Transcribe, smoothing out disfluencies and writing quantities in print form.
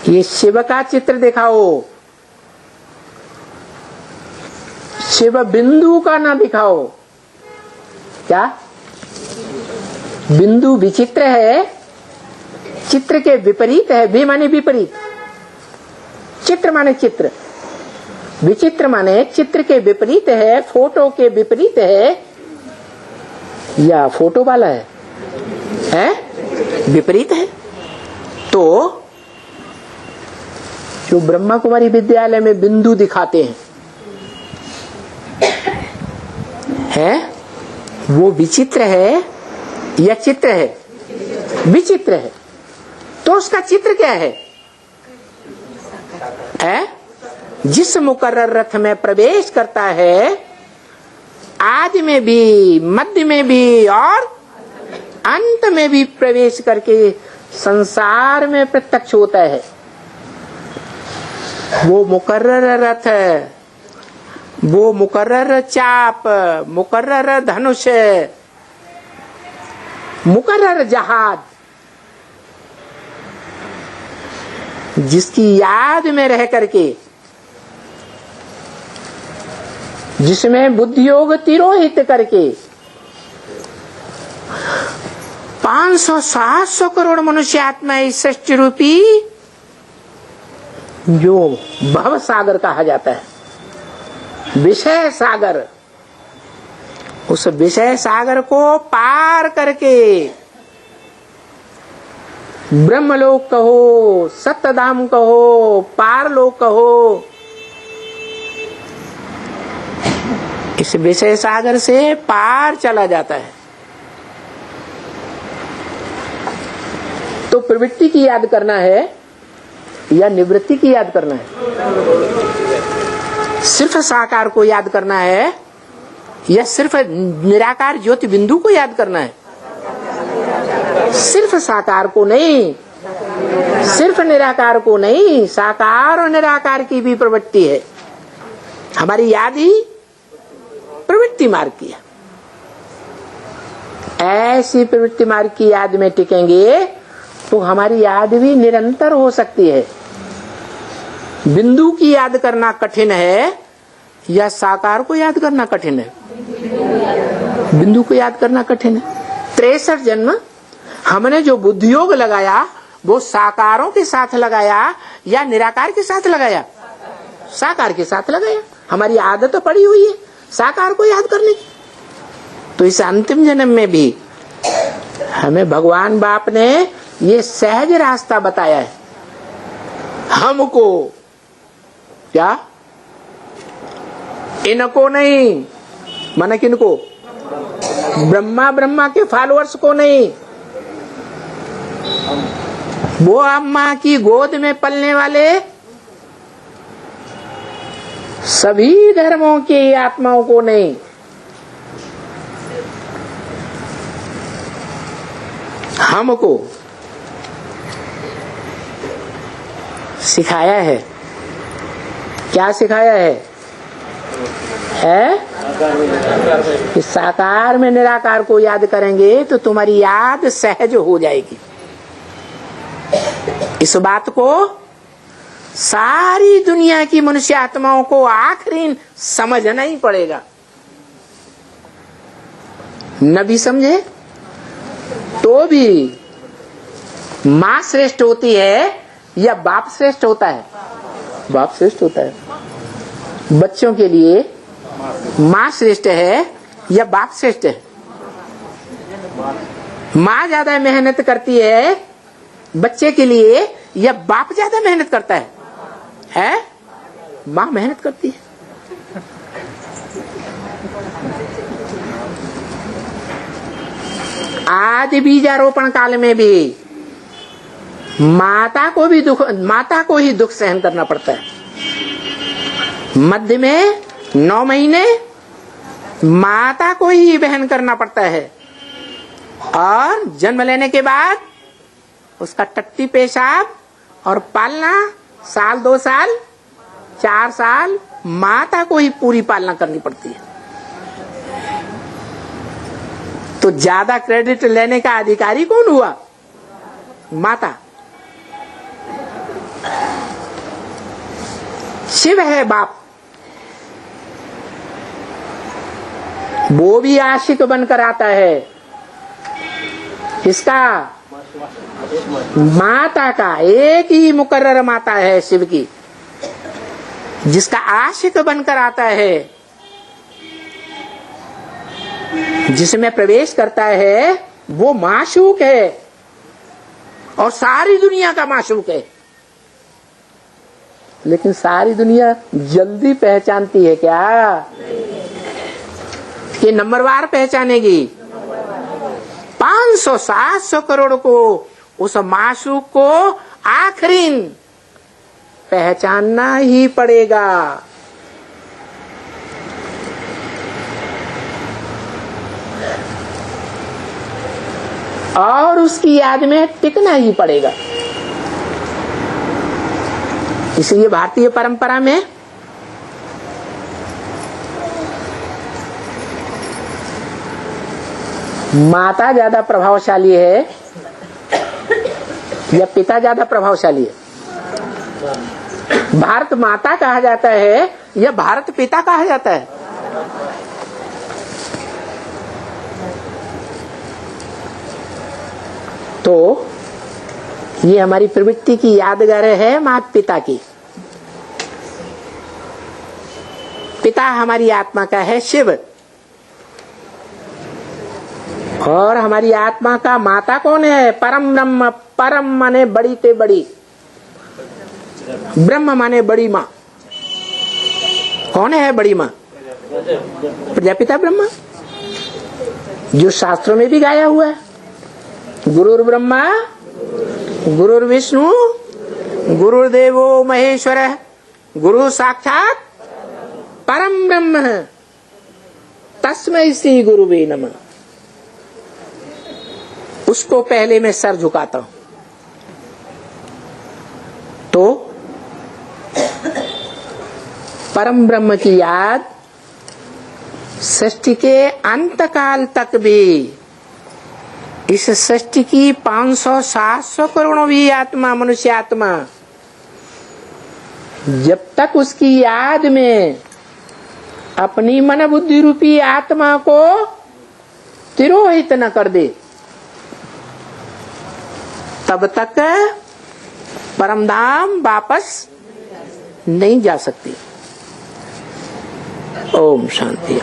ये शिव का चित्र दिखाओ, शिव बिंदु का ना दिखाओ। क्या बिंदु विचित्र है, चित्र के विपरीत है। भी माने विपरीत, चित्र माने चित्र, विचित्र माने चित्र के विपरीत है, फोटो के विपरीत है, या फोटो वाला है? विपरीत है। तो जो ब्रह्मा कुमारी विद्यालय में बिंदु दिखाते हैं वो विचित्र है या चित्र है? विचित्र है। तो उसका चित्र क्या है? जिस मुकर्रर रथ में प्रवेश करता है, आदि में भी, मध्य में भी और अंत में भी प्रवेश करके संसार में प्रत्यक्ष होता है, वो मुकर्रर रथ, वो मुकर्रर चाप, मुकर्रर धनुष, मुकर्रर जहाज, जिसकी याद में रह करके, जिसमें बुद्धि योग तिरोहित करके 500-700 करोड़ मनुष्य आत्मा इस सृष्टि रूपी जो भव सागर कहा जाता है, विषय सागर, उस विषय सागर को पार करके ब्रह्मलोक कहो, सत्यधाम कहो, पारलोक कहो, इस विषय सागर से पार चला जाता है। तो प्रवृत्ति की याद करना है या निवृत्ति की याद करना है? सिर्फ साकार को याद करना है या सिर्फ निराकार ज्योति बिंदु को याद करना है? सिर्फ साकार को नहीं, सिर्फ निराकार को नहीं, साकार और निराकार की भी प्रवृत्ति है। हमारी याद ही प्रवृत्ति मार्ग की है। ऐसी प्रवृत्ति मार्ग की याद में टिकेंगे तो हमारी याद भी निरंतर हो सकती है। बिंदु की याद करना कठिन है या साकार को याद करना कठिन है? बिंदु को याद करना कठिन है। 63 जन्म हमने जो बुद्धि योग लगाया वो साकारों के साथ लगाया या निराकार के साथ लगाया? साकार के साथ लगाया। हमारी आदत तो पड़ी हुई है साकार को याद करने की। तो इस अंतिम जन्म में भी हमें भगवान बाप ने ये सहज रास्ता बताया है हमको। क्या? इनको नहीं, माने किनको? ब्रह्मा के फॉलोअर्स को नहीं, वो अम्मा की गोद में पलने वाले सभी धर्मों की आत्माओं को नहीं। हमको सिखाया है। क्या सिखाया है? कि साकार में निराकार को याद करेंगे तो तुम्हारी याद सहज हो जाएगी। इस बात को सारी दुनिया की मनुष्य आत्माओं को आखिरी समझना ही पड़ेगा। न भी समझे तो भी माँ श्रेष्ठ होती है या बाप श्रेष्ठ होता है? बाप श्रेष्ठ होता है। बच्चों के लिए माँ श्रेष्ठ है या बाप श्रेष्ठ है? माँ ज्यादा मेहनत करती है बच्चे के लिए या बाप ज्यादा मेहनत करता है? माँ मेहनत करती है। आदि बीजारोपण काल में भी माता को ही दुख सहन करना पड़ता है। मध्य में 9 महीने माता को ही वहन करना पड़ता है और जन्म लेने के बाद उसका टट्टी पेशाब और पालना 1 साल 2 साल 4 साल माता को ही पूरी पालना करनी पड़ती है। तो ज्यादा क्रेडिट लेने का अधिकारी कौन हुआ? माता। शिव है बाप, वो भी आशिक बनकर आता है। किसका? माता का। एक ही मुकर्रर माता है शिव की, जिसका आशिक बनकर आता है, जिसमें प्रवेश करता है, वो माशूक है और सारी दुनिया का माशूक है। लेकिन सारी दुनिया जल्दी पहचानती है क्या? कि नंबरवार पहचानेगी? 500-700 करोड़ को उस माशूक को आखिरीन पहचानना ही पड़ेगा। और उसकी याद में टिकना ही पड़ेगा। इसलिए भारतीय परंपरा में माता ज्यादा प्रभावशाली है या पिता ज्यादा प्रभावशाली है? भारत माता कहा जाता है या भारत पिता कहा जाता है? तो ये हमारी प्रवृत्ति की यादगार है माता पिता की। पिता हमारी आत्मा का है शिव, और हमारी आत्मा का माता कौन है? परम ब्रह्म। परम माने बड़ी ते बड़ी, ब्रह्म माने बड़ी माँ। कौन है बड़ी माँ? प्रजापिता ब्रह्मा, जो शास्त्रों में भी गाया हुआ है। गुरुर् ब्रह्मा गुरुर्विष्णु गुरुर्देवो महेश्वर गुरु साक्षात परम ब्रह्म तस्मै श्री गुरुवे नमः। उसको पहले मैं सर झुकाता हूं। तो परम ब्रह्म की याद सृष्टि के अंत काल तक भी, इस सृष्टि की 500-700 करोड़ भी आत्मा, मनुष्य आत्मा, जब तक उसकी याद में अपनी मन बुद्धि रूपी आत्मा को तिरोहित न कर दे, तब तक परमधाम वापस नहीं जा सकती। ओम शांति।